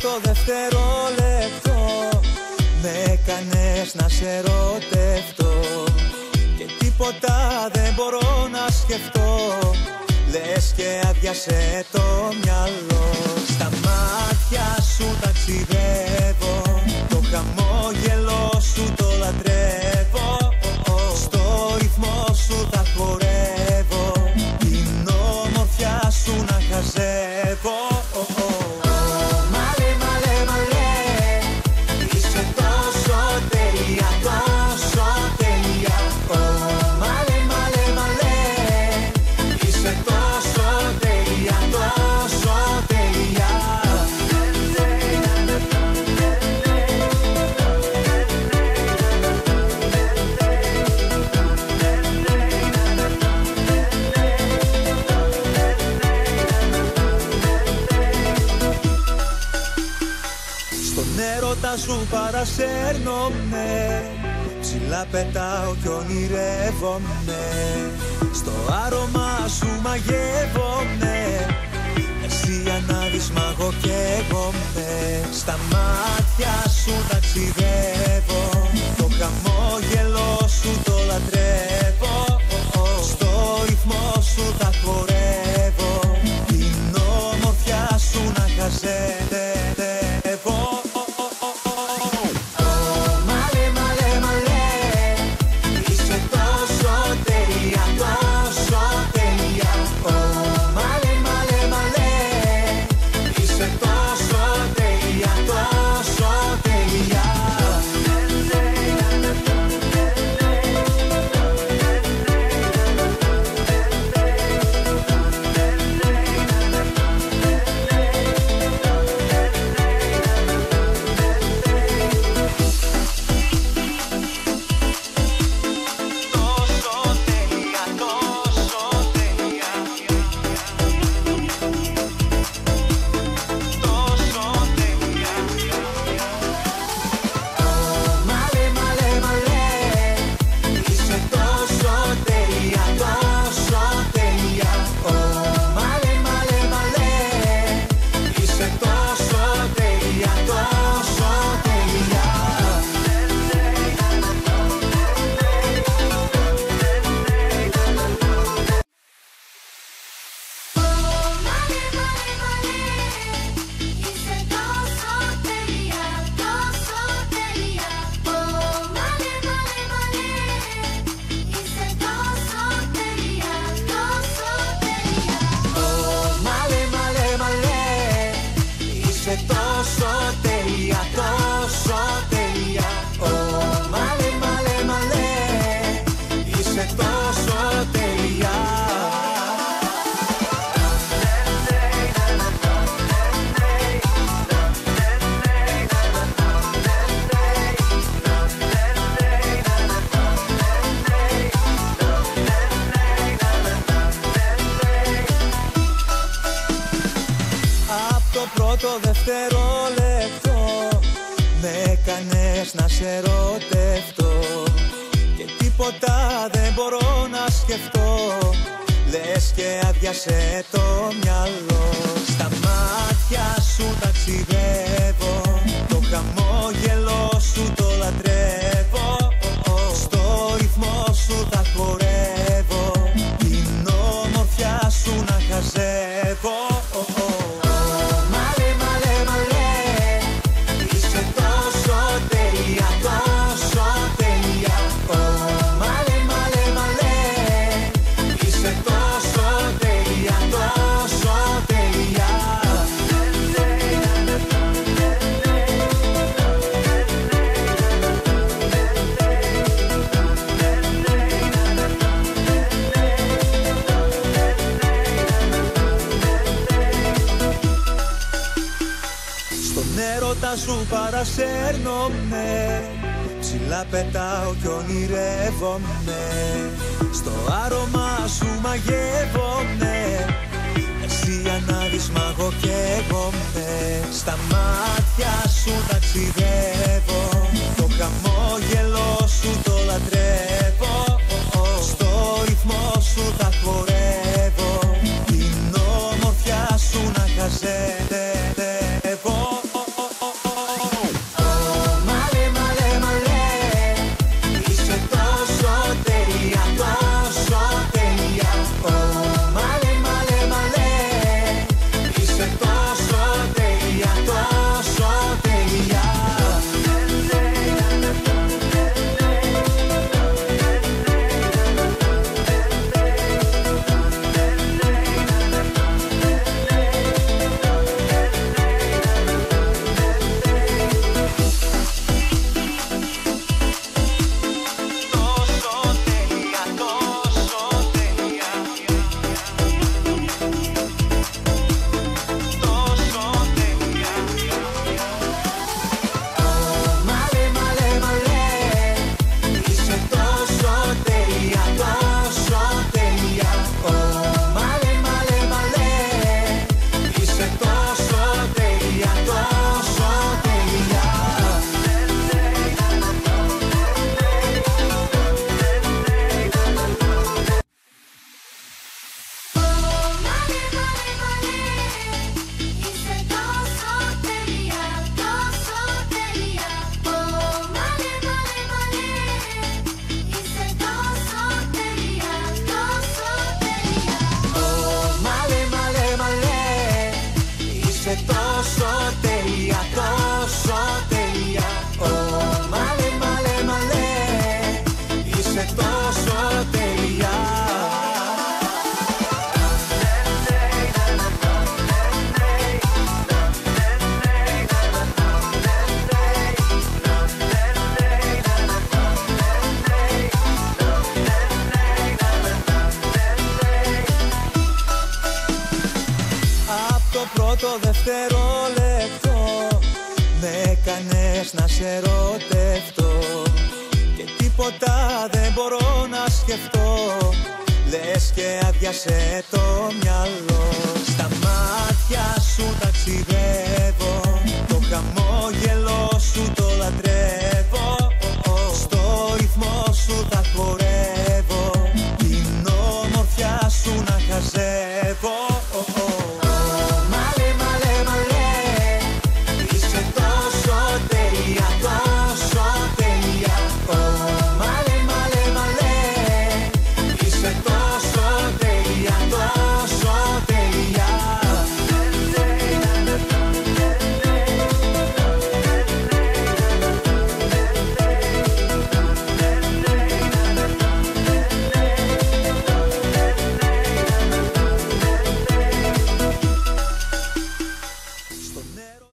πρώτο δευτερόλεπτο με έκανες να σε ερωτευτώ και τίποτα δεν μπορώ να σκεφτώ. Λες και άδειασε το μυαλό. Στα μάτια σου ταξιδεύω, το χαμόγελο σου το λατρεύω. Στο ρυθμό σου θα χορεύω, την όμορφιά σου να χαζεύω. Μαλέ, μαλέ, μαλέ, είσαι τόσο τέλεια, τόσο τέλεια. Μαλέ, μαλέ, μαλέ, είσαι τόσο τέλεια, τόσο τέλεια. Έρωτα σου παρασέρνομαι, ψηλά πετάω κι ονειρεύομαι. Στο άρωμα σου μαγεύομαι, εσύ ανάβεις μαγώ κι έγομαι. Στα μάτια σου ταξιδεύω, το χαμόγελο σου το λατρεύω. Στο ρυθμό σου θα χορεύω, την όμορφιά σου να χαζεύω. Το δευτερόλεπτο με έκανες να σε ερωτευτώ και τίποτα δεν μπορώ να σκεφτώ. Λες και άδειασε το μυαλό. Στα μάτια σου ταξιδεύω, το χαμόγελο σου το λατρεύω. Στο ρυθμό σου θα χορεύω, την όμορφιά σου να χαζεύω. Σου παρασέρνομαι, ψηλά πετάω κι ονειρεύομαι. Στο άρωμα σου μαγεύομαι, εσύ ανάβεις μαγώ κι έγομαι. Στα μάτια σου ταξιδεύω, το χαμόγελο σου το λατρεύω. Στο ρυθμό σου θα χορεύω, την όμορφιά σου να χαζεύω. πρώτο δευτερόλεπτο με έκανες να σε ερωτευτώ και τίποτα δεν μπορώ να σκεφτώ, λες και άδειασε το μυαλό.